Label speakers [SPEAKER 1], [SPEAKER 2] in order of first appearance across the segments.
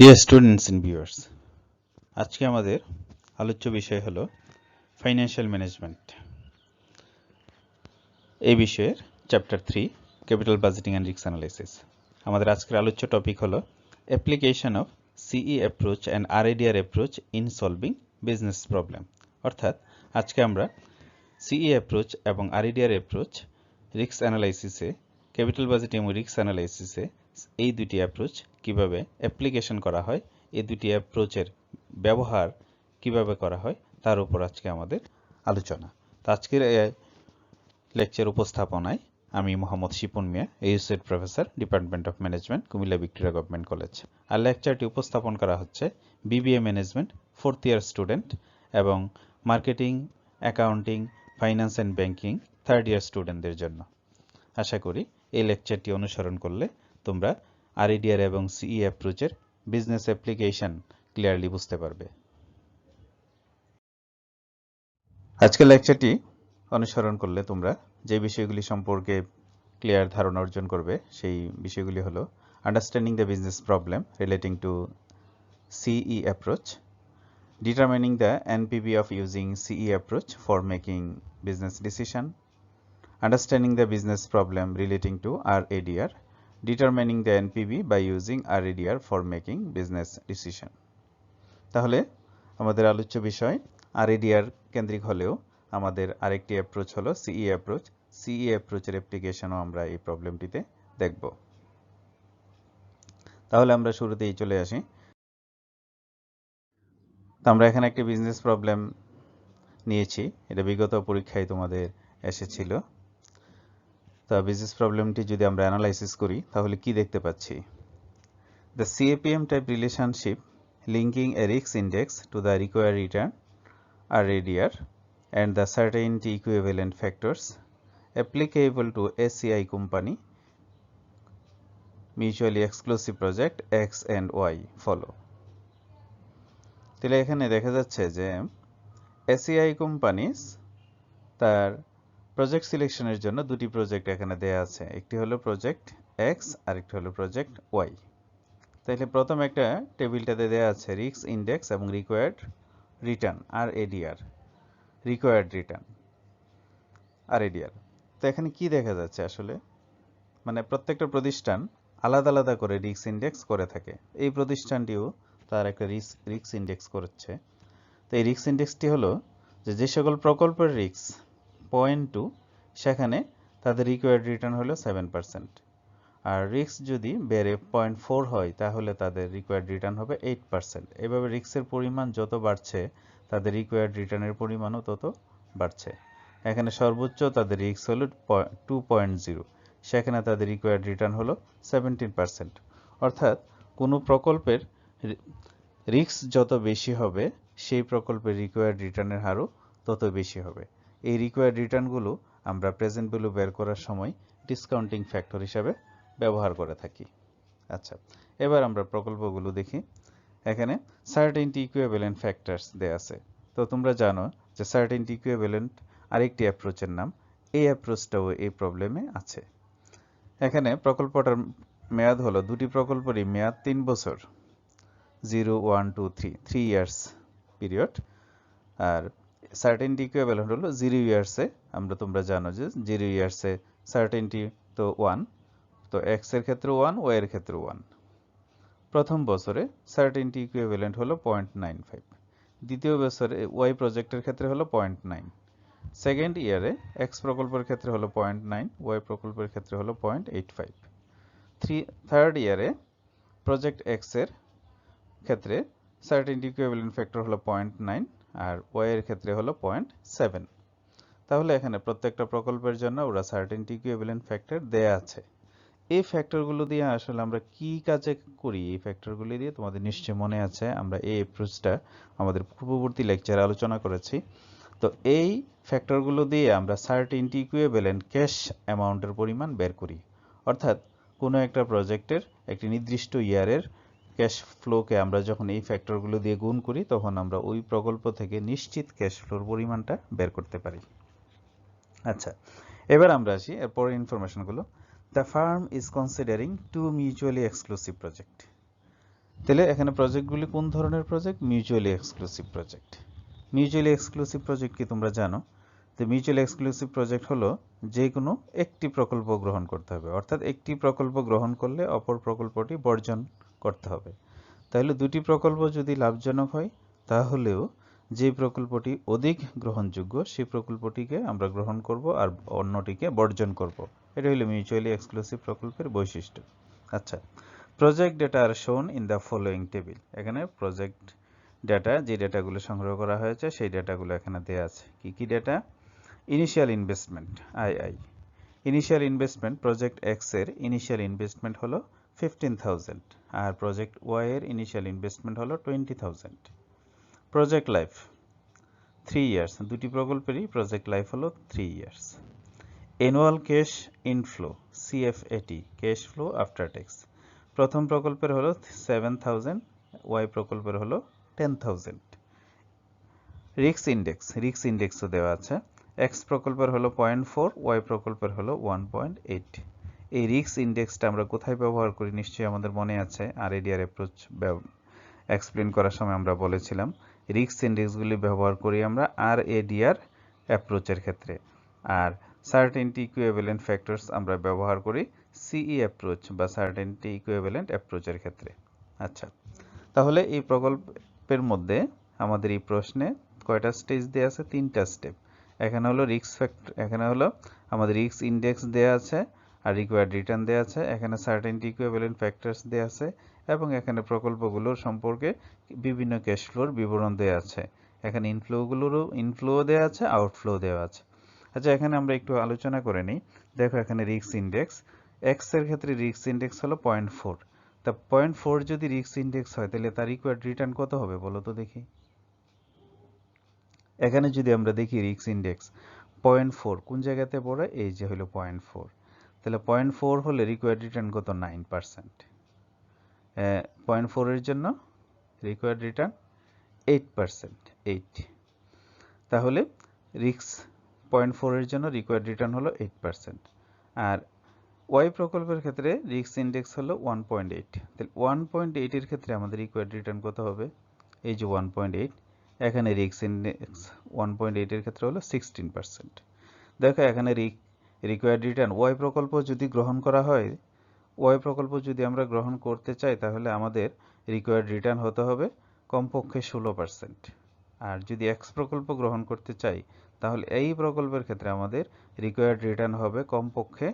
[SPEAKER 1] Dear students and viewers, আজকে আমাদের আলোচ্য বিষয় হলো ফাইন্যান্সিয়াল ম্যানেজমেন্ট। এই বিষয়ের chapter 3 capital budgeting and risk analysis. আমাদের আজকের আলোচ্য টপিক হলো application of CE approach and RADR approach in solving business problem. অর্থাৎ আজকে আমরা সিই অ্যাপ্রোচ এবং আরএডিআর অ্যাপ্রোচ রিস্ক অ্যানালাইসিসে, ক্যাপিটাল বাজেটিং এবং রিস্ক অ্যানালাইসিসে এই দুটি অ্যাপ্রোচ কিভাবে অ্যাপ্লিকেশন করা হয়, এই দুটি অ্যাপ্রোচের ব্যবহার কিভাবে করা হয় তার উপর আজকে আমাদের আলোচনা। তো আজকের লেকচার উপস্থাপনায় আমি Mohammad Shipon Mia, associate professor, department of management, Comilla Victoria government college. আর লেকচারটি উপস্থাপন করা হচ্ছে BBA management 4th year student এবং marketing, accounting, finance and banking 3rd year স্টুডেন্টদের জন্য। আশা করি এই লেকচারটি অনুসরণ করলে তোমরা আরএডিআর এবং সিই অ্যাপ্রোচের বিজনেস অ্যাপ্লিকেশন ক্লিয়ারলি বুঝতে পারবে। আজকের লেকচারটি অনুসরণ করলে তোমরা যে বিষয়গুলি সম্পর্কে ক্লিয়ার ধারণা অর্জন করবে সেই বিষয়গুলি হলো understanding the business problem relating to সিই approach, determining the NPV of using CE approach for making business decision, understanding the business problem relating to RADR, determining the NPV by using RADR for making business decision. তাহলে আমাদের আলোচ্য বিষয় RADR কেন্দ্রিক হলেও আমাদের আরেকটি approach হলো CE approach. CE অ্যাপ্রোচের অ্যাপ্লিকেশনও আমরা এই প্রবলেমটিতে দেখব। তাহলে আমরা শুরুতেই চলে আসি। তো আমরা এখানে একটি বিজনেস প্রবলেম নিয়েছি, এটা বিগত পরীক্ষায় তোমাদের এসেছিল। তো বিজনেস প্রবলেমটি যদি আমরা অ্যানালাইসিস করি তাহলে কি দেখতে পাচ্ছি? The CAPM type relationship linking A risk index to the required return RADR and the certainty equivalent factors applicable to SCI company mutually exclusive project X and Y follow. তাহলে এখানে দেখা যাচ্ছে যে SCI কোম্পানিস তার project সিলেকশনের জন্য দুটি project এখানে দেয়া আছে, একটি হলো প্রজেক্ট এক্স আর একটি হলো প্রজেক্ট ওয়াই। তাহলে প্রথম একটা টেবিলটাতে দেয়া আছে রিস্ক ইন্ডেক্স এবং required return RADR, required return RADR। তো এখানে কি দেখা যাচ্ছে আসলে, মানে প্রত্যেকটা প্রতিষ্ঠান আলাদা আলাদা করে রিস্ক ইন্ডেক্স করে থাকে। এই প্রতিষ্ঠানটিও তার একটা রিস্ক ইন্ডেক্স করছে। তো এই রিস্ক ইন্ডেক্সটি হলো যে সকল প্রকল্পের রিস্ক 0.2 সেখানে তাদের রিকোয়ার্ড রিটার্ন হলো 7%, আর রিস্ক যদি বেড়ে 0.4 হয় তাহলে তাদের রিকোয়ার্ড রিটার্ন হবে 8%। এভাবে রিস্কের পরিমাণ যত বাড়ছে তাদের রিকোয়ার্ড রিটার্নের পরিমাণও তত বাড়ছে। এখানে সর্বোচ্চ তাদের রিস্ক হলো 2.0, সেখানে তাদের রিকোয়ার্ড রিটার্ন হলো 17%। অর্থাৎ কোনো প্রকল্পের রিস্ক যত বেশি হবে সেই প্রকল্পের রিকোয়ার্ড রিটার্নের হারও তত বেশি হবে। এই রিকোয়ার্ড রিটার্নগুলো আমরা প্রেজেন্ট ভ্যালু বের করার সময় ডিসকাউন্টিং ফ্যাক্টর হিসাবে ব্যবহার করে থাকি। আচ্ছা, এবার আমরা প্রকল্পগুলো দেখি। এখানে সার্টেনটি ইকুইভ্যালেন্ট ফ্যাক্টরস দেয়া আছে। তো তোমরা জানো যে সার্টেনটি ইকুইভ্যালেন্ট আরেকটি অ্যাপ্রোচের নাম। এই অ্যাপ্রোচটাও এই প্রবলেমে আছে। এখানে প্রকল্পটার মেয়াদ হলো, দুটি প্রকল্পেরই মেয়াদ 3 বছর, 0, 1, 2, 3 ইয়ার্স পিরিয়ড। আর সার্টেনটি ইকুইভ্যালেন্ট হলো 0 ইয়ার্সে। তোমরা জানো যে 0 ইয়ার্সে সার্টেনটি তো 1, তো এক্স এর ক্ষেত্রে 1, ওয়াই এর ক্ষেত্রে 1। প্রথম বছরে সার্টেনটি ইকুইভ্যালেন্ট হলো 0.95, দ্বিতীয় বছরে ওয়াই প্রজেক্টের ক্ষেত্রে হলো 0.9, সেকেন্ড ইয়ারে এক্স প্রকল্পের ক্ষেত্রে হলো 0.9, ওয়াই প্রকল্পের ক্ষেত্রে হলো 0.85, থার্ড ইয়ারে প্রজেক্ট এক্স এর ক্ষেত্রে সার্টেনটি ইকুইভ্যালেন্ট ফ্যাক্টর হলো 0.9 আর ওয়াই এর ক্ষেত্রে হলো 0.7। তাহলে এখানে প্রত্যেকটা প্রকল্পের জন্য ওরা সার্টেনটি ইকুইভ্যালেন্ট ফ্যাক্টর দেয়া আছে। এই ফ্যাক্টরগুলো দিয়ে আসলে আমরা কি কাজে করি, এই ফ্যাক্টরগুলো দিয়ে তোমাদের নিশ্চয়ই মনে আছে আমরা এই অ্যাপ্রোচটা আমাদের পূর্ববর্তী লেকচারে আলোচনা করেছি। তো এই ফ্যাক্টরগুলো দিয়ে আমরা সার্টেনটি ইকুইভ্যালেন্ট ক্যাশ অ্যামাউন্টের পরিমাণ বের করি। অর্থাৎ কোনো একটা প্রজেক্টের একটি নির্দিষ্ট ইয়ারের ক্যাশ ফ্লোকে আমরা যখন এই ফ্যাক্টরগুলো দিয়ে গুণ করি তখন আমরা ওই প্রকল্প থেকে নিশ্চিত ক্যাশ ফ্লোর পরিমাণটা বের করতে পারি। আচ্ছা, এবার আমরা আসি এরপরের ইনফরমেশনগুলো। The firm is considering two mutually exclusive projects. তাহলে এখানে প্রজেক্টগুলি কোন ধরনের project? Mutually exclusive project. Mutually exclusive project কি তোমরা জানো? তো মিউচুয়ালি এক্সক্লুসিভ প্রজেক্ট হলো যে কোনো একটি প্রকল্প গ্রহণ করতে হবে, অর্থাৎ একটি প্রকল্প গ্রহণ করলে অপর প্রকল্পটি বর্জন করতে হবে। তাহলে দুটি প্রকল্প যদি লাভজনক হয় তাহলেও যে প্রকল্পটি অধিক গ্রহণযোগ্য সেই প্রকল্পটিকে আমরা গ্রহণ করব আর অন্যটিকে বর্জন করব। এটা হলো মিউচুয়ালি এক্সক্লুসিভ প্রকল্পের বৈশিষ্ট্য। আচ্ছা, project data are shown in the following table. এখানে প্রজেক্ট ডেটা, যে ডেটাগুলো সংগ্রহ করা হয়েছে সেই ডেটাগুলো এখানে দেওয়া আছে। কি কি data? Initial investment I. Initial investment project x এর ইনিশিয়াল ইনভেস্টমেন্ট হলো 15,000 আর প্রজেক্ট ওয়াই এর ইনিশিয়াল ইনভেস্টমেন্ট হলো 20,000। প্রজেক্ট লাইফ 3 ইয়ার্স, দুটি প্রকল্পেরই প্রজেক্ট লাইফ হলো 3 years. Annual cash inflow CFAT, cash flow after tax, প্রথম প্রকল্পের হলো 7,000, ওয়াই প্রকল্পের হলো 10,000। রিস্ক ইন্ডেক্সও দেওয়া আছে। এক্স প্রকল্পের হলো 0.4, ওয়াই প্রকল্পের হলো 1.8। এই রিস্ক ইন্ডেক্সটা আমরা কোথায় ব্যবহার করি নিশ্চয়ই আমাদের মনে আছে, আরএডিআর অ্যাপ্রোচ এক্সপ্লেন করার সময় আমরা বলেছিলাম রিস্ক ইন্ডেক্সগুলি ব্যবহার করি আমরা আরএডিআর অ্যাপ্রোচের ক্ষেত্রে, আর সার্টেনটি ইকুইভ্যালেন্ট ফ্যাক্টরস আমরা ব্যবহার করি সিই অ্যাপ্রোচ বা সার্টেনটি ইকুইভ্যালেন্ট অ্যাপ্রোচের ক্ষেত্রে। আচ্ছা, তাহলে এই প্রকল্পের মধ্যে আমাদের এই প্রশ্নে কয়টা স্টেজ দেওয়া আছে? 3টা স্টেপ। এখানে হলো রিস্ক ফ্যাক্টর, এখানে হলো আমাদের রিস্ক ইন্ডেক্স দেওয়া আছে আর রিকোয়ার্ড রিটার্ন দেওয়া আছে, এখানে সার্টেনটি ইকুইভ্যালেন্ট ফ্যাক্টরস দেওয়া আছে এবং এখানে প্রকল্পগুলোর সম্পর্কে বিভিন্ন ক্যাশ ফ্লোর বিবরণ দেওয়া আছে। এখানে ইনফ্লো দেওয়া আছে, আউটফ্লো দেওয়া আছে। আচ্ছা, এখানে আমরা একটু আলোচনা করে নিই। দেখো এখানে রিস্ক ইন্ডেক্স, এক্স এর ক্ষেত্রে রিস্ক ইন্ডেক্স হলো 0.4। তা 0.4 যদি রিস্ক ইন্ডেক্স হয় তাহলে তার রিকোয়ার্ড রিটার্ন কত হবে বলো তো দেখি? এখানে যদি আমরা দেখি রিস্ক ইন্ডেক্স 0.4 কোন জায়গাতে পড়ে? এই যে হলো 0.4। তাহলে 0.4 হলে রিকোয়ার্ড রিটার্ন কত? 9%। 0.4 এর জন্য রিকোয়ার্ড রিটার্ন 8%, 8। তাহলে রিস্ক 0.4 এর জন্য রিকোয়ার্ড রিটার্ন হলো 8%। আর ওয়াই প্রকল্পের ক্ষেত্রে রিস্ক ইন্ডেক্স হলো 1.8। তাহলে 1.8 এর ক্ষেত্রে আমাদের রিকোয়ার্ড রিটার্ন কত হবে? এই যে 1.8, এখানে রিস্ক ইন্ডেক্স 1.8 এর ক্ষেত্রে হলো 16%। দেখো এখানে রিকোয়ার্ড রিটার্ন ওয়াই প্রকল্প যদি গ্রহণ করা হয়, ওয়াই প্রকল্প যদি আমরা গ্রহণ করতে চাই তাহলে আমাদের রিকোয়ার্ড রিটার্ন হতে হবে কমপক্ষে 16%। আর যদি এক্স প্রকল্প গ্রহণ করতে চাই তাহলে এই প্রকল্পের ক্ষেত্রে আমাদের রিকোয়ার্ড রিটার্ন হবে কমপক্ষে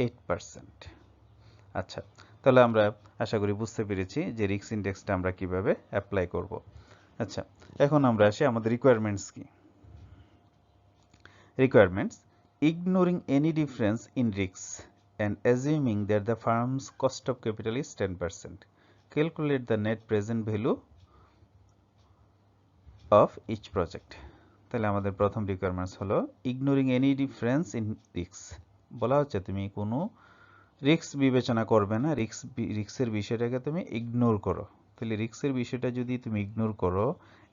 [SPEAKER 1] 8%। আচ্ছা, তাহলে আমরা আশা করি বুঝতে পেরেছি যে রিস্ক ইন্ডেক্সটা আমরা কিভাবে অ্যাপ্লাই করব। আচ্ছা, এখন আমরা আসি আমাদের রিকোয়ারমেন্টস কি। Requirements: ignoring any difference in risks and assuming that the firm's cost of capital is 10%, calculate the net present value of each project. তাহলে আমাদের প্রথম রিকোয়ারমেন্টস হলো ignoring any difference in risks। বলা হচ্ছে তুমি কোনো রিস্ক বিবেচনা করবে না, রিস্কের বিষয়টাকে তুমি ইগনোর করো। তাহলে রিস্কের বিষয়টা যদি তুমি ইগনোর করো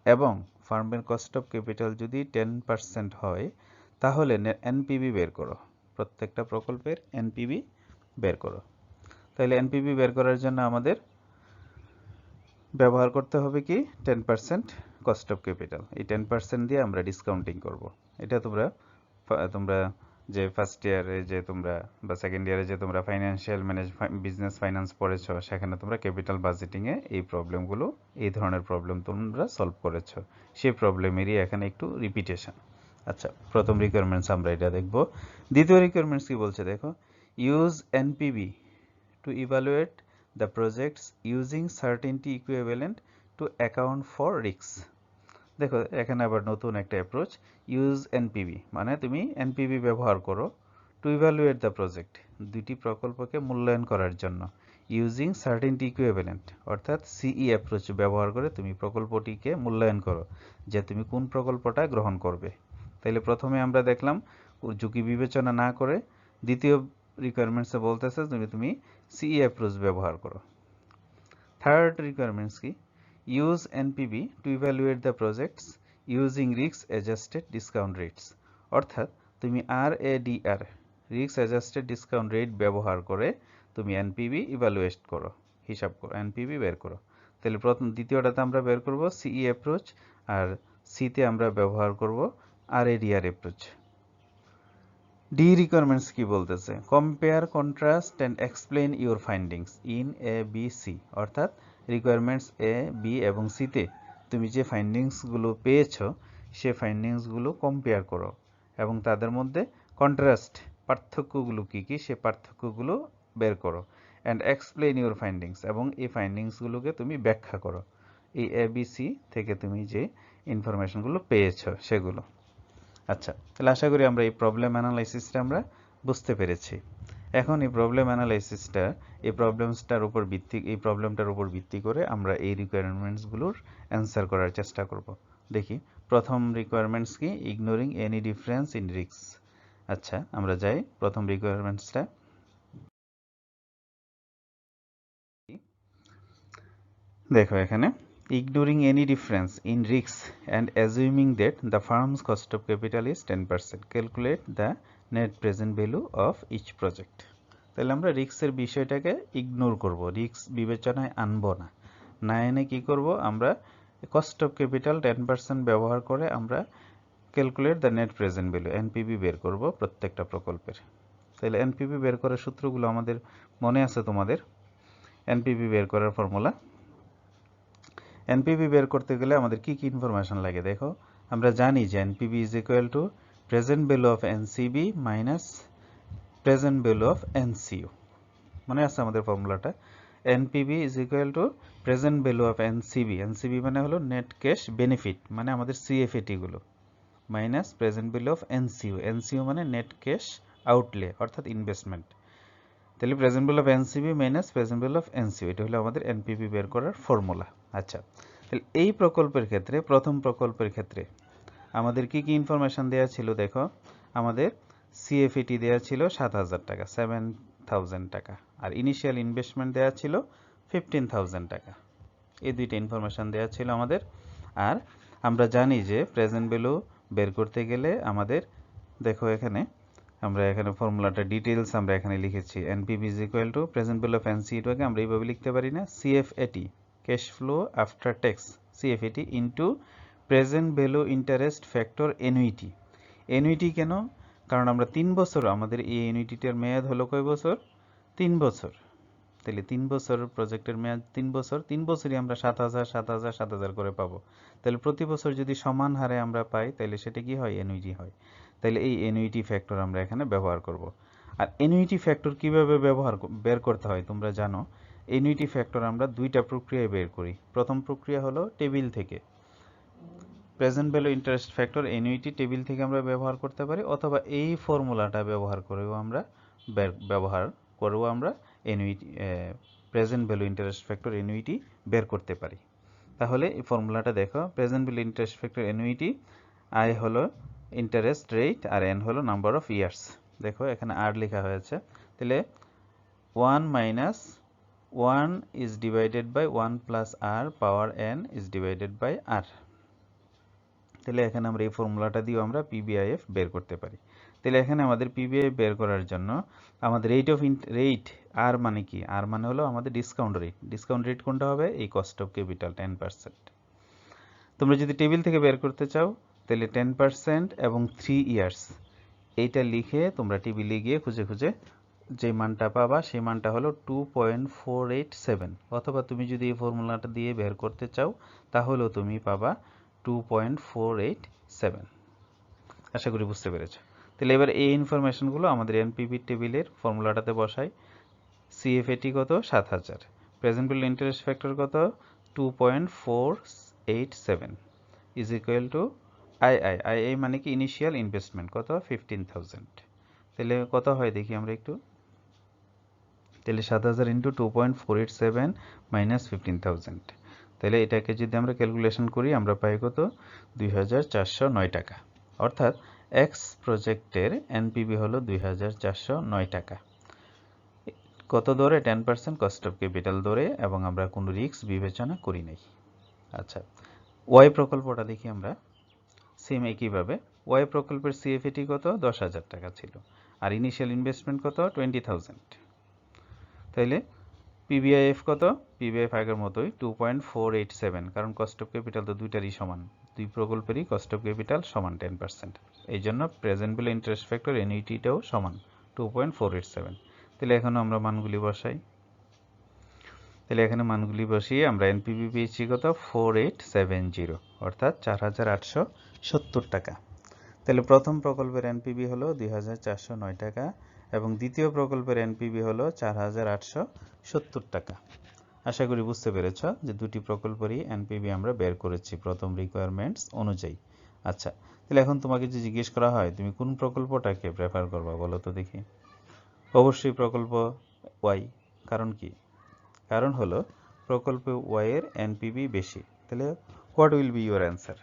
[SPEAKER 1] এবং ফার্মের কস্ট অফ ক্যাপিটাল যদি 10% হয় তাহলে এনপিভি বের করো, প্রত্যেকটা প্রকল্পের এনপিভি বের করো। তাহলে এনপিভি বের করার জন্য আমাদের ব্যবহার করতে হবে কি? 10% কস্ট অফ ক্যাপিটাল। এই 10% দিয়ে আমরা ডিসকাউন্টিং করব। এটা তোমরা যে ফার্স্ট ইয়ারে যে তোমরা বা সেকেন্ড ইয়ারে যে তোমরা ফাইন্যান্সিয়াল বিজনেস ফাইন্যান্স পড়েছো সেখানে তোমরা ক্যাপিটাল বাজেটিংয়ে এই প্রবলেমগুলো, এই ধরনের প্রবলেম তোমরা সলভ করেছো, সেই প্রবলেমেরই এখানে একটু রিপিটেশন। আচ্ছা, প্রথম রিকোয়ারমেন্টস আমরা এটা দেখব। দ্বিতীয় রিকোয়ারমেন্টস কি বলছে দেখো, use NPV to evaluate the projects using certainty equivalent to account for risks। দেখো এখানে আবার নতুন একটা অ্যাপ্রোচ, ইউজ এনপিভি মানে তুমি এনপিভি ব্যবহার করো টু ইভ্যালুয়েট দ্য প্রজেক্ট, দুটি প্রকল্পকে মূল্যায়ন করার জন্য। ইউজিং সার্টেনটি ইকুইভ্যালেন্ট অর্থাৎ সিই অ্যাপ্রোচ ব্যবহার করে তুমি প্রকল্পটিকে মূল্যায়ন করো যে তুমি কোন প্রকল্পটা গ্রহণ করবে। তাইলে প্রথমে আমরা দেখলাম ঝুঁকি বিবেচনা না করে, দ্বিতীয় রিকোয়ারমেন্টসে বলতেছে তুমি সিই অ্যাপ্রোচ ব্যবহার করো। থার্ড রিকোয়ারমেন্টস কি, use NPV to evaluate the projects using risk adjusted discount rates, অর্থাৎ তুমি RADR risk adjusted discount rate ব্যবহার করে তুমি এনপিভি ইভ্যালুয়েট করো, হিসাব করো, এনপিভি বের করো। তাহলে দ্বিতীয়টাতে আমরা বের করব সিই অ্যাপ্রোচ, আর সিতে আমরা ব্যবহার করব আরএডিআর অ্যাপ্রোচ। ডি রিকোয়ারমেন্টস কি বলতেছে? Compare, contrast and explain your findings in A B C. অর্থাৎ রিকোয়ারমেন্টস এ, বি এবং সিতে তুমি যে ফাইন্ডিংসগুলো পেয়েছো সে ফাইন্ডিংসগুলো কম্পেয়ার করো এবং তাদের মধ্যে কন্ট্রাস্ট, পার্থক্যগুলো কি কি সে পার্থক্যগুলো বের করো। অ্যান্ড এক্সপ্লেইন ইউর ফাইন্ডিংস, এবং এই ফাইন্ডিংসগুলোকে তুমি ব্যাখ্যা করো এই এবিসি থেকে তুমি যে ইনফরমেশনগুলো পেয়েছো সেগুলো। আচ্ছা, তাহলে আশা করি আমরা এই প্রবলেম অ্যানালাইসিসটা আমরা বুঝতে পেরেছি। এখন এই প্রবলেম অ্যানালাইসিসটা এই প্রবলেমটার উপর ভিত্তি করে আমরা এই রিকোয়ারমেন্টসগুলোর অ্যান্সার করার চেষ্টা করব। দেখি প্রথম রিকোয়ারমেন্টস কি? Ignoring any difference in risk. আচ্ছা, আমরা যাই প্রথম রিকোয়ারমেন্টসটা। দেখো এখানে ignoring any difference in risks and assuming that the firm's cost of capital is 10%, calculate the net present value of each project. তাহলে আমরা রিস্কের বিষয়টাকে ইগনোর করব, রিস্ক বিবেচনায় আনবো না। না এনে কি করব? আমরা কস্ট অফ ক্যাপিটাল 10% ব্যবহার করে আমরা calculate the net present value, NPV বের করব প্রত্যেকটা প্রকল্পের। তাহলে এনপিভি বের করার সূত্রগুলো আমাদের মনে আছে তোমাদের? এনপিভি বের করার ফর্মুলা, এনপিভি বের করতে গেলে আমাদের কি কি ইনফরমেশন লাগে দেখো। আমরা জানি যে NPV is equal to present value of NCB minus present value of NCU. মনে আছে আমাদের ফর্মুলাটা? NPV is equal to present value of NCB, NCB মানে হলো নেট ক্যাশ বেনিফিট, মানে আমাদের সিএফএটি গুলো, minus present value of NCU, NCU মানে নেট ক্যাশ আউটলে অর্থাৎ ইনভেস্টমেন্ট। তাহলে present value of NCB minus present value of NCU, এটা হলো আমাদের এনপিভি বের করার ফর্মুলা। আচ্ছা, তাহলে এই প্রকল্পের ক্ষেত্রে, প্রথম প্রকল্পের ক্ষেত্রে আমাদের কি কি ইনফরমেশন দেওয়া ছিল দেখো। আমাদের সিএফএটি দেওয়া ছিল 7,000 টাকা, 7,000 টাকা, আর ইনিশিয়াল ইনভেস্টমেন্ট দেওয়া ছিল 15,000 টাকা। এই দুইটা ইনফরমেশন দেওয়া ছিল আমাদের। আর আমরা জানি যে প্রেজেন্ট ভ্যালু বের করতে গেলে আমাদের দেখো এখানে আমরা এখানে ফর্মুলাটা ডিটেইলস আমরা এখানে লিখেছি। NPV is equal to present value of এনসিইউটাকে আমরা এইভাবে লিখতে পারি না, CFAT cash flow after tax, CFAT into present value interest factor annuity. Annuity কেন? কারণ আমরা 3 বছর, আমাদের এই এনুইটিটার মেয়াদ হলো কয় বছর? 3 বছর। তাহলে 3 বছর প্রজেক্টের মেয়াদ 3 বছর, 3 বছরই আমরা 7,000 7,000 7,000 করে পাবো। তাহলে প্রতি বছর যদি সমান হারে আমরা পাই তাহলে সেটা কি হয়? এনুইটি হয়। তাহলে এই এনুইটি ফ্যাক্টর আমরা এখানে ব্যবহার করব। আর এনুইটি ফ্যাক্টর কিভাবে বের করতে হয় তোমরা জানো। এনুইটি ফ্যাক্টর আমরা দুইটা প্রক্রিয়ায় বের করি। প্রথম প্রক্রিয়া হলো টেবিল থেকে, present value interest factor annuity table থেকে আমরা ব্যবহার করতে পারি, অথবা এই ফর্মুলাটা ব্যবহার করেও আমরা annuity present value interest factor annuity বের করতে পারি। তাহলে এই ফর্মুলাটা দেখো, present value interest factor annuity, I হলো ইন্টারেস্ট রেট আর এন হলো নাম্বার অফ ইয়ার্স। দেখো এখানে আর লেখা হয়েছে। তাহলে 1 minus 1 is divided by 1 plus R power N is divided by R. তাহলে এখানে আমরা এই ফর্মুলাটা দিয়েও আমরা পিবিআইএফ বের করতে পারি। তাহলে এখানে আমাদের পিবিআইএফ বের করার জন্য আমাদের রেট আর মানে কি? আর মানে হলো আমাদের ডিসকাউন্ট রেট। ডিসকাউন্ট রেট কোনটা হবে? এই কস্ট অফ ক্যাপিটাল 10%। তোমরা যদি টেবিল থেকে বের করতে চাও তাহলে 10% এবং 3 ইয়ার্স এইটা লিখে তোমরা টেবিলে গিয়ে খুঁজে খুঁজে যে মানটা পাবা সেই মানটা হলো 2.487, অথবা তুমি যদি এই ফর্মুলাটা দিয়ে বের করতে চাও তাহলেও তুমি পাবা 2.487। আশা করি বুঝতে পেরেছো। তাহলে এবার এই ইনফরমেশনগুলো আমাদের এনপিভি টেবিলের ফর্মুলাটাতে বসাই। সিএফএটি কত? 7,000। প্রেজেন্ট ভ্যালু ইন্টারেস্ট ফ্যাক্টর কত? 2.487 ইজ ইকুয়াল টু আই মানে কি ইনিশিয়াল ইনভেস্টমেন্ট কত? 15,000। তাহলে কত হয় দেখি আমরা একটু। তাহলে 7,000 ইন্টু 2.487 মাইনাস 15,000। তাহলে এটাকে যদি আমরা ক্যালকুলেশন করি আমরা পাই কত? 2,409 টাকা। অর্থাৎ এক্স প্রজেক্টের এনপিভি হলো 2,409 টাকা। কত দরে? 10% কস্ট অফ ক্যাপিটাল দরে, এবং আমরা কোনো রিস্ক বিবেচনা করি নাই। আচ্ছা, ওয়াই প্রকল্পটা দেখি আমরা। সেম একইভাবে ওয়াই প্রকল্পের সিএফএটি কত? 10,000 টাকা ছিল, আর ইনিশিয়াল ইনভেস্টমেন্ট কত? 20,000। তাইলে পিবিআইএফ কত? পিবিআইএফ আগের মতোই 2.487, কারণ কস্ট অফ ক্যাপিটাল তো দুইটারই সমান, দুই প্রকল্পেরই কস্ট অফ ক্যাপিটাল সমান 10%। এই জন্য প্রেজেন্ট ভ্যালু ইন্টারেস্ট ফ্যাক্টর এনইউটিটাও সমান 2.487। তাহলে এখন আমরা মানগুলি বসাই। তাহলে এখানে মানগুলি বসিয়ে আমরা এনপিভি পেয়েছি কত? 4870, অর্থাৎ 4870 টাকা। তাহলে প্রথম প্রকল্পের এনপিভি হলো 2409 টাকা এবং দ্বিতীয় প্রকল্পের এনপিভি হলো 4870 টাকা। আশা করি বুঝতে পেরেছ যে দুটি প্রকল্পেরই এনপিভি আমরা বের করেছি প্রথম রিকোয়ারমেন্টস অনুযায়ী। আচ্ছা, তাহলে এখন তোমাকে যে জিজ্ঞেস করা হয় তুমি কোন প্রকল্পটাকে প্রেফার করবা বলো তো দেখি। অবশ্যই প্রকল্প ওয়াই। কারণ কি? কারণ হলো প্রকল্প ওয়াই এর এনপিভি বেশি। তাহলে what will be your answer?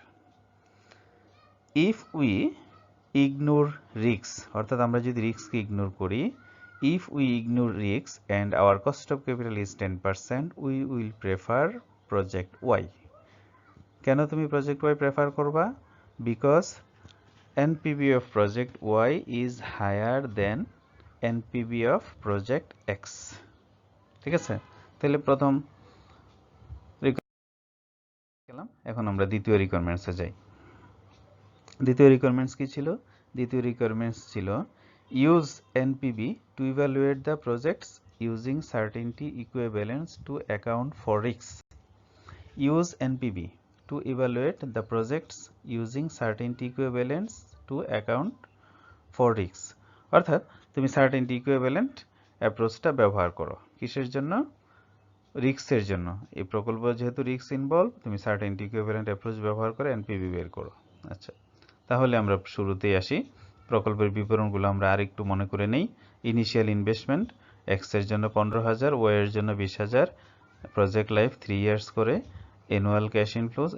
[SPEAKER 1] If we ignore risk, অর্থাৎ আমরা যদি রিস্ককে ইগনোর করি, if we ignore risk and our cost of capital is 10%, we will prefer project Y. কেন তুমি প্রজেক্ট ওয়াই প্রেফার করবা? Because NPV of project Y is higher than NPV of project X. ঠিক আছে? তাহলে প্রথম গেলাম, এখন আমরা দ্বিতীয় রিকোয়ারমেন্টসে যাই। দ্বিতীয় রিকোয়ারমেন্টস কি ছিল? দ্বিতীয় রিকোয়ারমেন্টস ছিল use NPV to evaluate the projects using certainty equivalence to account for risk. Use NPV to evaluate the projects using certainty equivalence to account for risk, অর্থাৎ তুমি সার্টেনটি ইকুইভ্যালেন্ট অ্যাপ্রোচটা ব্যবহার করো কিসের জন্য? রিস্কের জন্য। এই প্রকল্প যেহেতু রিস্ক ইনভলভ, তুমি সার্টেনটি ইকুইভ্যালেন্ট অ্যাপ্রোচ ব্যবহার করে এনপিভি বের করো। আচ্ছা, তাহলে আমরা শুরুতেই আসি। প্রকল্পের বিবরণগুলো আমরা আরেকটু মনে করে নেই। ইনিশিয়াল ইনভেস্টমেন্ট এক্স এর জন্য 15,000, ওয়াই এর জন্য 20,000, প্রজেক্ট লাইফ 3 ইয়ার্স করে, অ্যানুয়াল ক্যাশ ইনফ্লোজ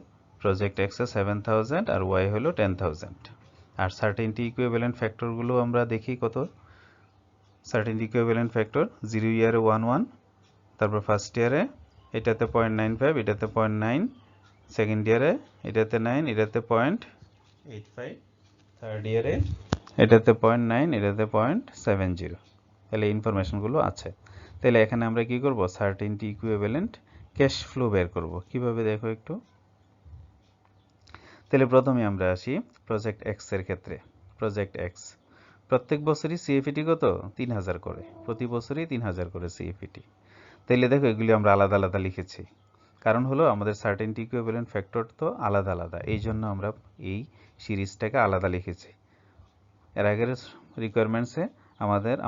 [SPEAKER 1] প্রজেক্ট এক্স এ 7,000 আর ওয়াই হলো 10,000। আর সার্টেনটি ইকুইভ্যালেন্ট ফ্যাক্টরগুলো আমরা দেখি কত। সার্টেনটি ইকুইভ্যালেন্ট ফ্যাক্টর 0 ইয়ারে 1, তারপর ফার্স্ট ইয়ারে এটাতে 0.95, এটাতে 0.9, সেকেন্ড ইয়ারে এটাতে 9, এটাতে 0.85, থার্ড ইয়ারে এটাতে 0.9, এটাতে 0.70। তাহলে ইনফরমেশনগুলো আছে। তাহলে এখানে আমরা কি করব? সার্টেনটি ইকুইভ্যালেন্ট ক্যাশ ফ্লো বের করব। কিভাবে দেখো একটু। তাহলে প্রথমে আমরা আসি প্রজেক্ট এক্স এর ক্ষেত্রে। প্রজেক্ট এক্স প্রত্যেক বছরই সিএফইটি কত? 3,000 করে, প্রতি বছরই 3,000 করে সিএফইটি। তাহলে দেখো এগুলি আমরা আলাদা আলাদা লিখেছি, কারণ হলো আমাদের সার্টেনটি ইকুইভ্যালেন্ট ফ্যাক্টর তো আলাদা আলাদা, এই জন্য আমরা এই সিরিজটাকে আলাদা লিখেছি। এর আগের রিকোয়ারমেন্টসে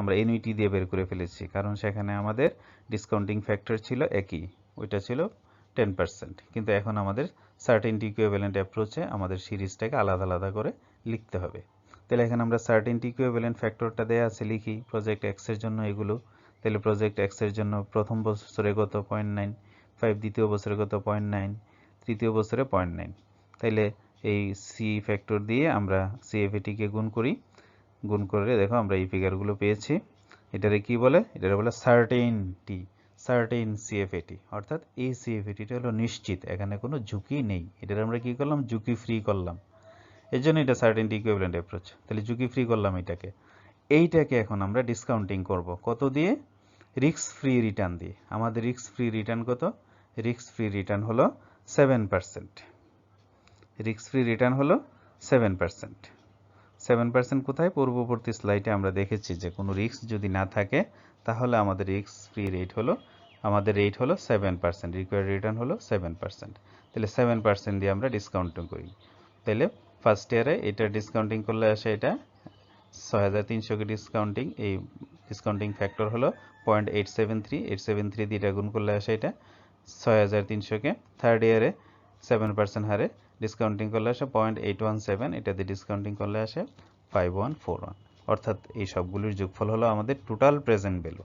[SPEAKER 1] আমরা এনইউটি দিয়ে বের করে ফেলেছি, কারণ সেখানে আমাদের ডিসকাউন্টিং ফ্যাক্টর ছিল একই, ওইটা ছিল 10%। কিন্তু এখন আমাদের সার্টেনটি ইকুইভ্যালেন্ট অ্যাপ্রোচে আমাদের সিরিজটাকে আলাদা আলাদা করে লিখতে হবে। তাহলে এখানে আমরা সার্টেনটি ইকুইভ্যালেন্ট ফ্যাক্টরটা দেয়া আছে লিখি প্রজেক্ট এক্স এর জন্য এগুলো। তাহলে প্রজেক্ট এক্স এর জন্য প্রথম বছরে কত? 0.95, দ্বিতীয় বছরে কত? 0.9, তৃতীয় বছরে 0.9। তাইলে এই সি ফ্যাক্টর দিয়ে আমরা সিএফএটিকে গুণ করি, গুণ করে দেখো আমরা এই ফিগারগুলো পেয়েছি। এটারে কি বলে? এটারে বলে সার্টেনটি, সার্টেন সিএফএটি, অর্থাৎ এই সিএফএটিটা হলো নিশ্চিত, এখানে কোনো ঝুঁকি নেই। এটারে আমরা কি করলাম? ঝুঁকি ফ্রি করলাম, এর জন্য এটা সার্টেনটি ইকুইভ্যালেন্ট অ্যাপ্রোচ। তাহলে ঝুঁকি ফ্রি করলাম এইটাকে এখন আমরা ডিসকাউন্টিং করব কত দিয়ে? রিস্ক ফ্রি রিটার্ন দিয়ে। আমাদের রিস্ক ফ্রি রিটার্ন কত? রিস্ক ফ্রি রিটার্ন হলো 7%। রিস্ক ফ্রি রিটার্ন হলো 7%। 7% কোথায়? পূর্ববর্তী স্লাইডে আমরা দেখেছি যে কোনো রিস্ক যদি না থাকে তাহলে আমাদের রিস্ক ফ্রি রেট হলো 7%, রিকোয়ার্ড রিটার্ন হলো 7%। তাহলে 7% দিয়ে আমরা ডিসকাউন্টিং করি। তাহলে ফার্স্ট ইয়ারে এটা ডিসকাউন্টিং করলে আসে এটা 6,300 কে ডিসকাউন্টিং, এই ডিসকাউন্টিং ফ্যাক্টর হলো 0.873, 873 দিয়ে এটা গুণ করলে আসে এটা 6,300 কে। থার্ড ইয়ারে 7% হারে ডিসকাউন্টিং করলে আসে 0.817, এটা দিয়ে ডিসকাউন্টিং করলে আসে 5141, অর্থাৎ এই সবগুলির যোগফল হলো আমাদের টোটাল প্রেজেন্ট ভ্যালু।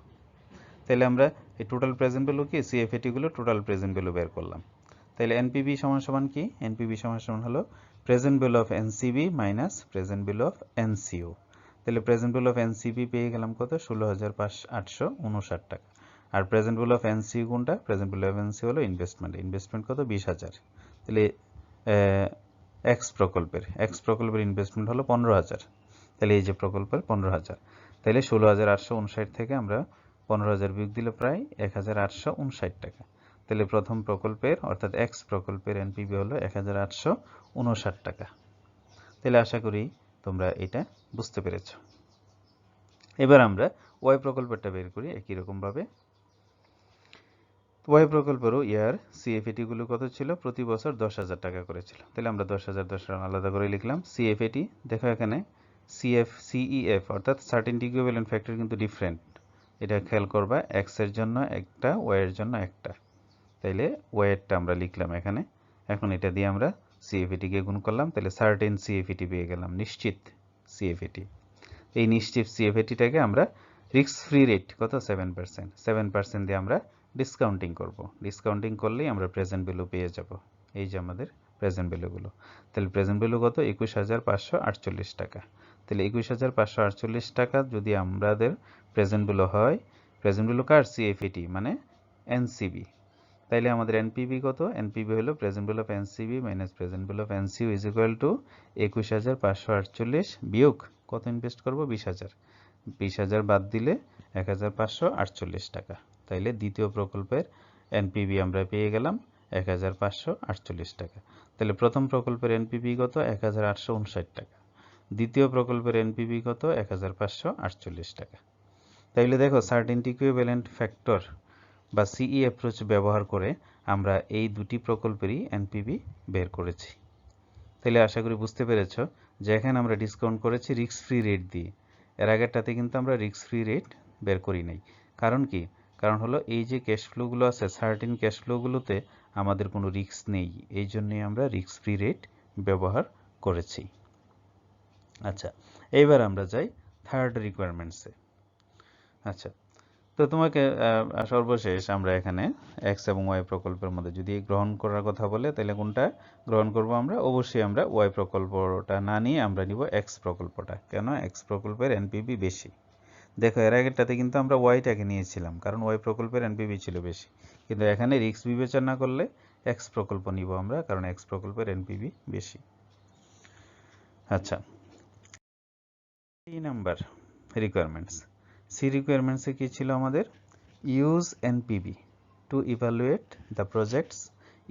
[SPEAKER 1] তাহলে আমরা এই টোটাল প্রেজেন্ট ভ্যালু কি? সিএফএটি গুলো টোটাল প্রেজেন্ট ভ্যালু বের করলাম। তাহলে এনপিভি সমান সমান কি? এনপিভি সমান সমান হলো present value of NCB minus present value of NCO. তাহলে প্রেজেন্ট ভ্যালু অফ এনসিবি পেয়ে গেলাম কত? 16,859 টাকা। আর প্রেজেন্ট ভ্যালু অফ এনসিও কোনটা? প্রেজেন্ট ভ্যালু অফ এনসিও হলো ইনভেস্টমেন্ট কত? 20,000। তাহলে এক্স প্রকল্পের ইনভেস্টমেন্ট হলো 15,000। তাহলে এই যে প্রকল্পের 15,000, তাহলে 16,859 থেকে আমরা 15,000 বিয়োগ দিলে প্রায় 1,859 টাকা। তাহলে প্রথম প্রকল্পের অর্থাৎ এক্স প্রকল্পের এনপিভি হলো 1,859 টাকা। তাহলে আশা করি তোমরা এটা বুঝতে পেরেছ। এবার আমরা ওয়াই প্রকল্পটা বের করি একই রকম ভাবে। ওয়াই প্রকল্পেরও ইয়ার সিএফএটি গুলো কত ছিল? প্রতি বছর 10,000 টাকা করে ছিল। তাহলে আমরা 10,000 আলাদা করে লিখলাম। সিএফএটি দেখো এখানে সিইএফ অর্থাৎ সার্টেনটি ইকুইভ্যালেন্ট ফ্যাক্টর কিন্তু ডিফারেন্ট। এটা খেয়াল করবা, এক্স এর জন্য একটা, ওয়াই এর জন্য একটা। তাইলে ওয়াই এরটা আমরা লিখলাম এখানে। এখন এটা দিয়ে আমরা সিএফএটি কে গুণ করলাম, তাহলে সার্টেন সিএফএটি পেয়ে গেলাম, নিশ্চিত সিএফএটি। এই নিশ্চিত সিএফএটিটাকে আমরা রিস্ক ফ্রি রেট কত? 7%। 7% দিয়ে আমরা ডিসকাউন্টিং করব। ডিসকাউন্টিং করলেই আমরা প্রেজেন্ট ভ্যালু পেয়ে যাব। এই যে আমাদের প্রেজেন্ট ভ্যালুগুলো। তাহলে প্রেজেন্ট ভ্যালু কত? 21,548 টাকা। তাহলে 21,548 টাকা যদি আমাদের প্রেজেন্ট ভ্যালু হয়, প্রেজেন্ট ভ্যালু কার? সিএফএটি মানে এনসিবি। তাইলে আমাদের এনপিভি কত? এনপিভি হলো present value of NCB minus present value of NCO is equal to 21,548 বিয়োগ কত ইনভেস্ট করব? 20,000। 20,000 বাদ দিলে 1,548 টাকা। তাইলে দ্বিতীয় প্রকল্পের এনপিভি আমরা পেয়ে গেলাম 1,548 টাকা। তাহলে প্রথম প্রকল্পের এনপিভি কত? 1,859 টাকা। দ্বিতীয় প্রকল্পের এনপিভি কত? 1,548 টাকা। তাইলে দেখো সার্টেনটি ইকুইভ্যালেন্ট ফ্যাক্টর বা সিই অ্যাপ্রোচ ব্যবহার করে আমরা এই দুটি প্রকল্পেরই এনপিভি বের করেছি। তাহলে আশা করি বুঝতে পেরেছ যে এখানে আমরা ডিসকাউন্ট করেছি রিস্ক ফ্রি রেট দিয়ে। এর আগেরটাতে কিন্তু আমরা রিস্ক ফ্রি রেট বের করি নাই। কারণ কি? কারণ হলো এই যে ক্যাশ ফ্লোগুলো আছে, সার্টেন ক্যাশ ফ্লোগুলোতে আমাদের কোনো রিস্ক নেই, এই জন্যই আমরা রিস্ক ফ্রি রেট ব্যবহার করেছি। আচ্ছা, এইবার আমরা যাই থার্ড রিকোয়ারমেন্টসে। আচ্ছা, তো তোমাকে সর্বশেষ আমরা এখানে এক্স এবং ওয়াই প্রকল্পের মধ্যে যদি গ্রহণ করার কথা বলে, তাহলে কোনটা গ্রহণ করব আমরা? অবশ্যই আমরা ওয়াই প্রকল্পটা না নিয়ে আমরা নিব এক্স প্রকল্পটা। কেন? এক্স প্রকল্পের এনপিভি বেশি। দেখো এর আগেরটাতে কিন্তু আমরা ওয়াইটাকে নিয়েছিলাম, কারণ ওয়াই প্রকল্পের এনপিভি ছিল বেশি। কিন্তু এখানে রিস্ক বিবেচনা করলে এক্স প্রকল্প নিব আমরা, কারণ এক্স প্রকল্পের এনপিভি বেশি। আচ্ছা, 3 নাম্বার রিকোয়ারমেন্টস। সি রিকোয়ারমেন্টসে কি ছিল আমাদের? Use NPV two evaluate the projects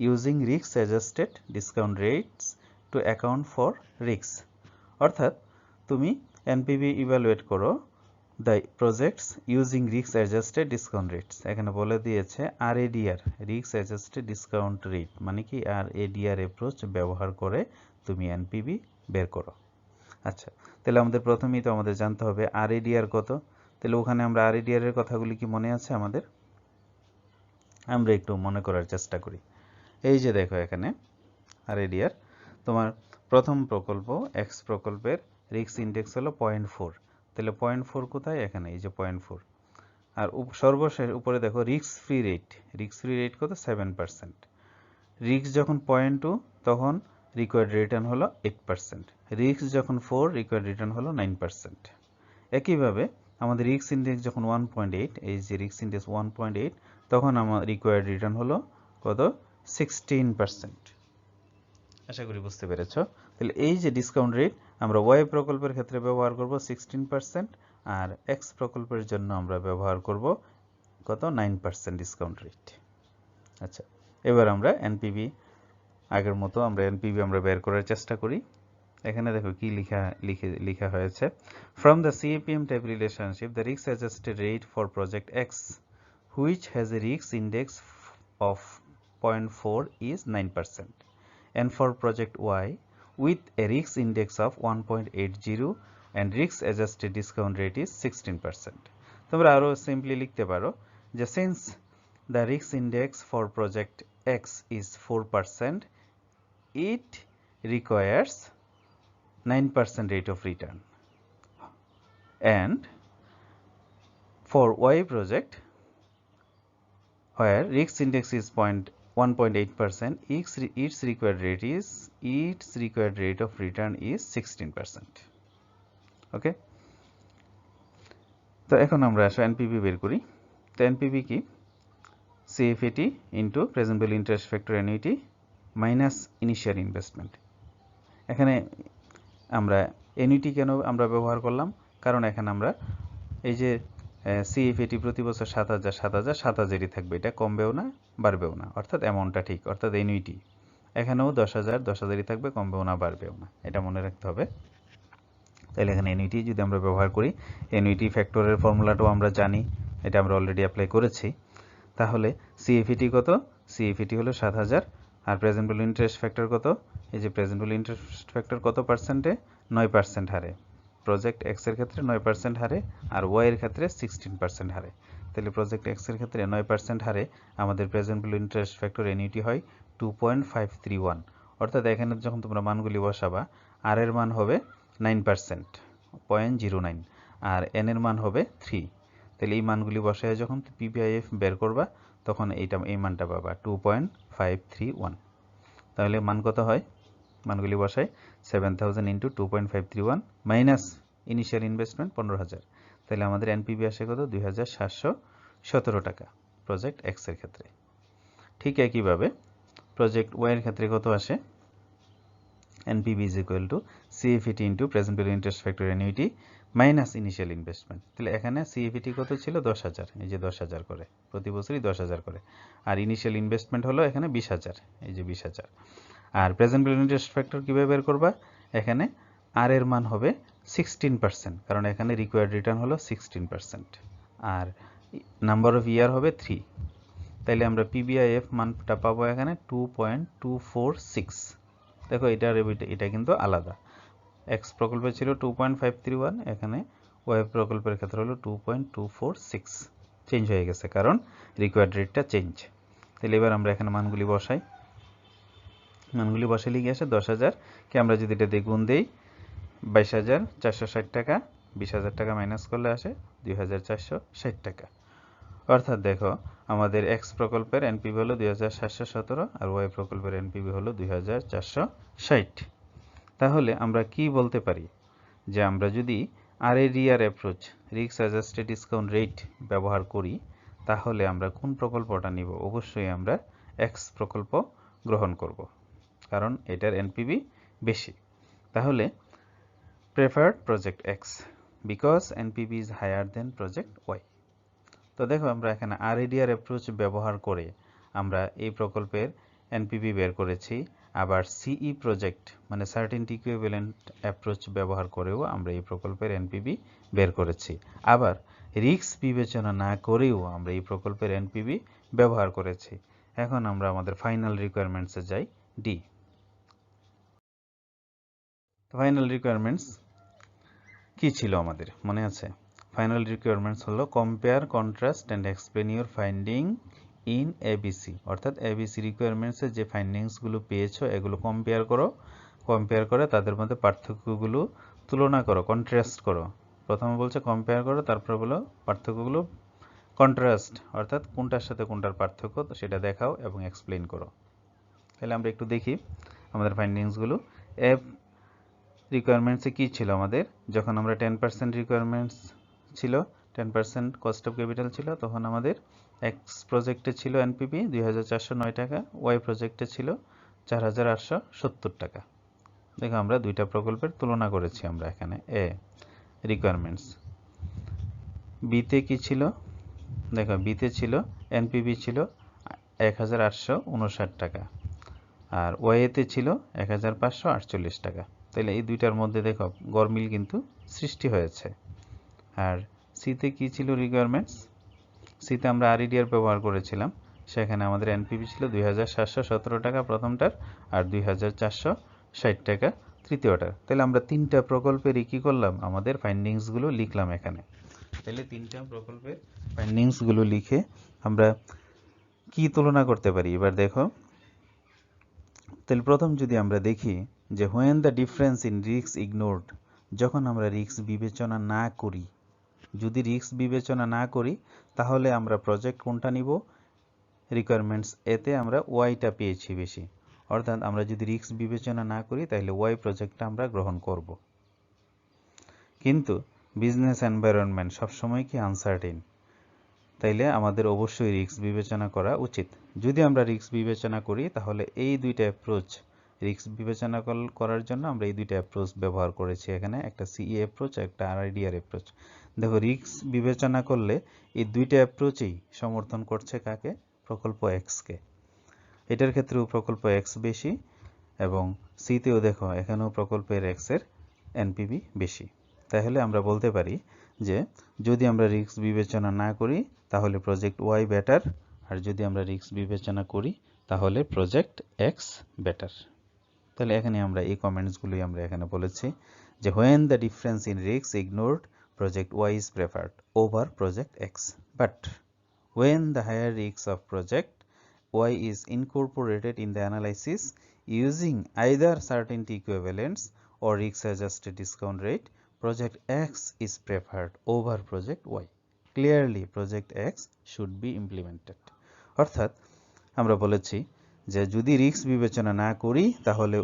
[SPEAKER 1] using risk adjusted discount rates two account for risk. অর্থাৎ তুমি এনপিভি ইভালুয়েট করো the projects using risk adjusted discount rates. এখানে বলে দিয়েছে আরএডিআর, রিস্ক অ্যাডজাস্টেড ডিসকাউন্ট রেট মানে কি? আরএডিআর অ্যাপ্রোচ ব্যবহার করে তুমি এনপিভি বের করো। আচ্ছা, তাহলে আমাদের প্রথমেই তো আমাদের জানতে হবে আরএডিআর কত। তাহলে ওখানে আমরা আরএডিআর এর কথাগুলি কি মনে আছে আমাদের? আমরা একটু মনে করার চেষ্টা করি। এই যে দেখো এখানে আরএডিআর, তোমার প্রথম প্রকল্প এক্স প্রকল্পের রিস্ক ইনডেক্স হলো 0.4। তাহলে 0.4 কোথায়? এখানে এই যে 0.4। আর সর্বশেষ উপরে দেখো risk free rate. Risk free rate কত? 7%। রিস্ক যখন 0.2 তখন রিকোয়ার্ড রিটার্ন হলো 8%। রিস্ক যখন 4 রিকোয়ার্ড রিটার্ন হলো 9%। একইভাবে আমাদের রিস্ক ইনডেক্স যখন 1.8, এই যে রিস্ক ইনডেক্স 1.8, তখন আমার রিকোয়ার্ড রিটার্ন হলো কত? 16%। আশা করি বুঝতে পেরেছ। তাহলে এই যে ডিসকাউন্ট রেট আমরা ওয়াই প্রকল্পের ক্ষেত্রে ব্যবহার করব 16%, আর এক্স প্রকল্পের জন্য আমরা ব্যবহার করব কত? 9% ডিসকাউন্ট রেট। আচ্ছা, এবার আমরা এনপিভি আগের মতো আমরা এনপিভি আমরা বের করার চেষ্টা করি। এখানে দেখো কি লেখা হয়েছে, from the CAPM type relationship the risk adjusted rate for project X which has a risk index of 0.4 is 9%, and for project Y with a risk index of 1.80 and risk adjusted discount rate is 16%. তোমরা আরো simply লিখতে পারো যে since the risk index for project X is 4%, it requires 9% rate of return, and for Y project where risk index is 1.8%, its required rate of return is 16%. ওকে, তো এখন আমরা আসলে NPV বের করি। তো এনপিভি কি? CFAT into present value interest factor annuity minus initial investment. এখানে আমরা অ্যানুইটি কেন আমরা ব্যবহার করলাম? কারণ এখানে আমরা এই যে সিএফএটি প্রতি বছর 7,000 7,000 7,000ই থাকবে, এটা কমবেও না বাড়বেও না, অর্থাৎ অ্যামাউন্টটা ঠিক, অর্থাৎ এনইউইটি এখানেও 10,000 10,000ই থাকবে, কমবেও না বাড়বেও না, এটা মনে রাখতে হবে। তাহলে এখানে এনইউইটি যদি আমরা ব্যবহার করি, এনইউইটি ফ্যাক্টরের ফর্মুলাটাও আমরা জানি, এটা আমরা অলরেডি অ্যাপ্লাই করেছি। তাহলে সিএফইটি কত? সিএফইটি হলো 7,000, আর প্রেজেন্ট ভ্যালু ইন্টারেস্ট ফ্যাক্টর কত? এই যে প্রেজেন্ট ভ্যালু ইন্টারেস্ট ফ্যাক্টর কত পার্সেন্টে? 9% হারে। প্রজেক্ট এক্স এর ক্ষেত্রে 9% হারে, আর ওয়াই এর ক্ষেত্রে 16% হারে। তাহলে প্রজেক্ট এক্স এর ক্ষেত্রে 9% হারে আমাদের প্রেজেন্ট ভ্যালু ইন্টারেস্ট ফ্যাক্টর এনইউইটি হয় 2.531। অর্থাৎ এখানে যখন তোমরা মানগুলি বসাবা, আর এর মান হবে 9%, 0.09, আর এন এর মান হবে 3। তাহলে এই মানগুলি বসায় যখন পিপিআইএফ বের করবা, তখন এই মানটা পাবা 2.531। তাহলে মান কত হয়? মানগুলি বসাই, 7,000 ইন্টু 2.531 মাইনাস ইনিশিয়াল ইনভেস্টমেন্ট 15,000। তাহলে আমাদের এনপিভি আসে কত? 2,717 টাকা প্রজেক্ট এক্স এর ক্ষেত্রে। ঠিক একইভাবে প্রজেক্ট ওয়াই এর ক্ষেত্রে কত আসে? NPV is equal to CFAT into present value interest factor annuity minus initial investment. তাহলে এখানে সিএফইটি কত ছিল? 10,000, এই যে 10,000 করে, প্রতি বছরই 10,000 করে। আর ইনিশিয়াল ইনভেস্টমেন্ট হলো এখানে 20,000, এই যে 20,000। আর প্রেজেন্ট ভ্যালু ইন্টারেস্ট ফ্যাক্টর কীভাবে বের করবা? এখানে আর এর মান হবে 16%, কারণ এখানে রিকোয়ার্ড রিটার্ন হলো 16%, আর নাম্বার অফ ইয়ার হবে 3। তাইলে আমরা পিবিআইএফ মানটা পাবো এখানে 2.246। দেখো এটা কিন্তু আলাদা। এক্স প্রকল্পে ছিল 2.531, এখানে ওয়াই প্রকল্পের ক্ষেত্রে হলো 2.246, চেঞ্জ হয়ে গেছে কারণ রিকোয়ার্ড রেটটা চেঞ্জ। তাহলে এবার আমরা এখানে মানগুলি বসাই, মানগুলি বসাইলে গিয়ে আসে 10,000 কে আমরা যদি এটা দিয়ে গুণ দিই, 22,460 টাকা, 20,000 টাকা মাইনাস করলে আসে 2,460 টাকা। অর্থাৎ দেখো আমাদের এক্স প্রকল্পের এনপিভি হলো 2,717, আর ওয়াই প্রকল্পের এনপিভি হলো 2,460। তাহলে আমরা কি বলতে পারি? যে আমরা যদি RADR approach, risk adjusted discount rate ব্যবহার করি, তাহলে আমরা কোন প্রকল্পটা নিব? অবশ্যই আমরা এক্স প্রকল্প গ্রহণ করব, কারণ এটার এনপিভি বেশি। তাহলে preferred project X because NPV is higher than project Y. তো দেখো আমরা এখানে আরএডিআর অ্যাপ্রোচ ব্যবহার করে আমরা এই প্রকল্পের এনপিভি বের করেছি, আবার সিই প্রজেক্ট মানে সার্টেনটি ইকুইভ্যালেন্ট অ্যাপ্রোচ ব্যবহার করেও আমরা এই প্রকল্পের এনপিভি বের করেছি, আবার রিস্ক বিবেচনা না করেও আমরা এই প্রকল্পের এনপিভি ব্যবহার করেছি। এখন আমরা আমাদের ফাইনাল রিকোয়ারমেন্টসে যাই, ডি। ফাইনাল রিকোয়ারমেন্টস কি ছিল আমাদের মনে আছে? ফাইনাল রিকোয়ারমেন্টস হলো compare, contrast and explain your finding in ABC. অর্থাৎ এবিসি রিকোয়ারমেন্টসে যে ফাইন্ডিংসগুলো পেয়েছো এগুলো কম্পেয়ার করো, কম্পেয়ার করে তাদের মধ্যে পার্থক্যগুলো তুলনা করো, কন্ট্রাস্ট করো। প্রথমে বলছে কম্পেয়ার করো, তারপরে বলো পার্থক্যগুলো কন্ট্রাস্ট, অর্থাৎ কোনটার সাথে কোনটার পার্থক্য সেটা দেখাও এবং এক্সপ্লেন করো। তাহলে আমরা একটু দেখি আমাদের ফাইন্ডিংসগুলো। এফ রিকোয়ারমেন্টসে কী ছিল আমাদের? যখন আমরা 10% রিকোয়ারমেন্টস ছিল, 10% কস্ট অফ ক্যাপিটাল ছিল, তখন আমাদের এক্স প্রজেক্টে ছিল এনপিভি 2,409 টাকা, ওয়াই প্রজেক্টে ছিল 4,870 টাকা। দেখো আমরা দুইটা প্রকল্পের তুলনা করেছি আমরা এখানে। এ রিকোয়ারমেন্টস। বিতে কি ছিল? দেখো বিতে ছিল এনপিভি ছিল 1,859 টাকা, আর ওয়াইতে ছিল 1,548 টাকা। তাহলে এই দুইটার মধ্যে দেখো গরমিল কিন্তু সৃষ্টি হয়েছে। আর সিতে কি ছিল রিকোয়ারমেন্টস? সিতে আমরা আরইডিআর ব্যবহার করেছিলাম, সেখানে আমাদের এনপিভি ছিল 2,717 টাকা প্রথমটার, আর 2,460 টাকা তৃতীয়টার। তাহলে আমরা তিনটা প্রকল্পেরই কী করলাম? আমাদের ফাইন্ডিংসগুলো লিখলাম এখানে। তাহলে তিনটা প্রকল্পের ফাইন্ডিংসগুলো লিখে আমরা কি তুলনা করতে পারি এবার দেখো। তাহলে প্রথম যদি আমরা দেখি যে when the difference in risk ignored, যখন আমরা রিস্ক বিবেচনা না করি, যদি রিস্ক বিবেচনা না করি তাহলে আমরা প্রজেক্ট কোনটা নিব? রিকোয়ারমেন্টস এতে আমরা ওয়াইটা পেয়েছি বেশি, অর্থাৎ আমরা যদি রিস্ক বিবেচনা না করি তাহলে ওয়াই প্রজেক্টটা আমরা গ্রহণ করব। কিন্তু বিজনেস এনভায়রনমেন্ট সবসময় কি আনসার্টেন, তাইলে আমাদের অবশ্যই রিস্ক বিবেচনা করা উচিত। যদি আমরা রিস্ক বিবেচনা করি তাহলে এই দুইটা অ্যাপ্রোচ রিস্ক বিবেচনা করার জন্য আমরা এই দুইটা অ্যাপ্রোচ ব্যবহার করেছি এখানে, একটা সিই অ্যাপ্রোচ একটা আরআইডিআর অ্যাপ্রোচ। দেখো রিস্ক বিবেচনা করলে এই দুইটা অ্যাপ্রোচই সমর্থন করছে কাকে? প্রকল্প এক্সকে। এটার ক্ষেত্রেও প্রকল্প এক্স বেশি এবং সিতেও দেখো এখানেও প্রকল্পের এক্সের এনপিভি বেশি। তাহলে আমরা বলতে পারি যে যদি আমরা রিস্ক বিবেচনা না করি তাহলে প্রজেক্ট ওয়াই বেটার, আর যদি আমরা রিস্ক বিবেচনা করি তাহলে প্রজেক্ট এক্স বেটার। তাহলে এখানে আমরা এই কমেন্টসগুলোই আমরা এখানে বলেছি যে when the difference in risks ignored, project Y is preferred over project X, but when the higher risks of project Y is incorporated in the analysis using either certainty equivalence or risk adjusted discount rate, project X is preferred over project Y. Clearly project X should be implemented. অর্থাৎ আমরা বলেছি যে যদি risk বিবেচনা না করি তাহলে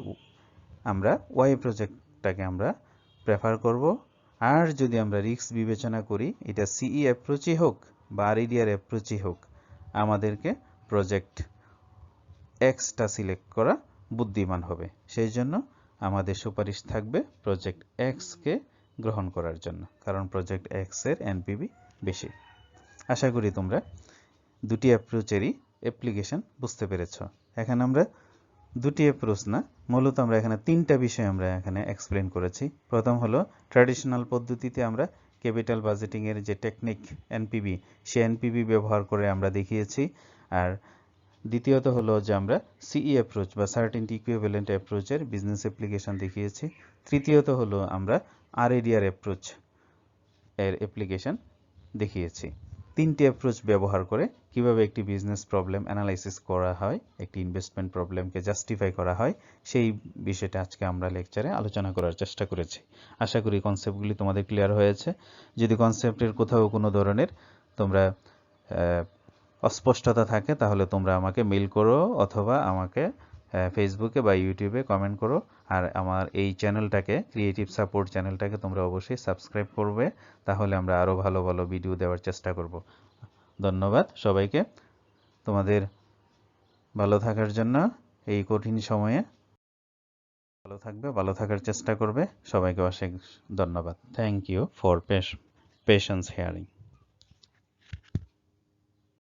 [SPEAKER 1] আমরা ওয়াই প্রজেক্টটাকে আমরা প্রেফার করব, আর যদি আমরা রিস্ক বিবেচনা করি এটা সিই অ্যাপ্রোচই হোক বা আরআইডিআর অ্যাপ্রোচই হোক আমাদেরকে প্রজেক্ট এক্সটা সিলেক্ট করা বুদ্ধিমান হবে। সেই জন্য আমাদের সুপারিশ থাকবে প্রজেক্ট এক্সকে গ্রহণ করার জন্য, কারণ প্রজেক্ট এক্সের এনপিভি বেশি। আশা করি তোমরা দুটি অ্যাপ্রোচেরই অ্যাপ্লিকেশন বুঝতে পেরেছ। এখানে আমরা দুটি অ্যাপ্রোচ না, মূলত আমরা এখানে তিনটা বিষয় আমরা এখানে এক্সপ্লেন করেছি। প্রথম হলো ট্র্যাডিশনাল পদ্ধতিতে আমরা ক্যাপিটাল বাজেটিংয়ের যে টেকনিক এনপিভি, সে এনপিভি ব্যবহার করে আমরা দেখিয়েছি। আর দ্বিতীয়ত হলো যে আমরা সিই অ্যাপ্রোচ বা সার্টেনটি ইকুইভ্যালেন্ট অ্যাপ্রোচের বিজনেস অ্যাপ্লিকেশন দেখিয়েছি। তৃতীয়ত হলো আমরা আরআইডিআর অ্যাপ্রোচ এর অ্যাপ্লিকেশন দেখিয়েছি। তিনটি অ্যাপ্রোচ ব্যবহার করে কিভাবে একটি বিজনেস প্রবলেম অ্যানালাইসিস করা হয়, একটি ইনভেস্টমেন্ট প্রবলেমকে জাস্টিফাই করা হয়, সেই বিষয়টা আজকে আমরা লেকচারে আলোচনা করার চেষ্টা করেছি। আশা করি কনসেপ্টগুলি তোমাদের ক্লিয়ার হয়েছে। যদি কনসেপ্টের কোথাও কোনো ধরনের তোমরা অস্পষ্টতা থাকে তাহলে তোমরা আমাকে মেইল করো অথবা আমাকে ফেসবুকে বা ইউটিউবে কমেন্ট করো। আর আমার এই চ্যানেলটাকে, ক্রিয়েটিভ সাপোর্ট চ্যানেলটাকে তোমরা অবশ্যই সাবস্ক্রাইব করবে, তাহলে আমরা আরও ভালো ভালো ভিডিও দেওয়ার চেষ্টা করব। ধন্যবাদ সবাইকে তোমাদের ভালো থাকার জন্য। এই কঠিন সময়ে ভালো থাকবে, ভালো থাকার চেষ্টা করবে। সবাইকে অশেষ ধন্যবাদ। Thank you for patience hearing.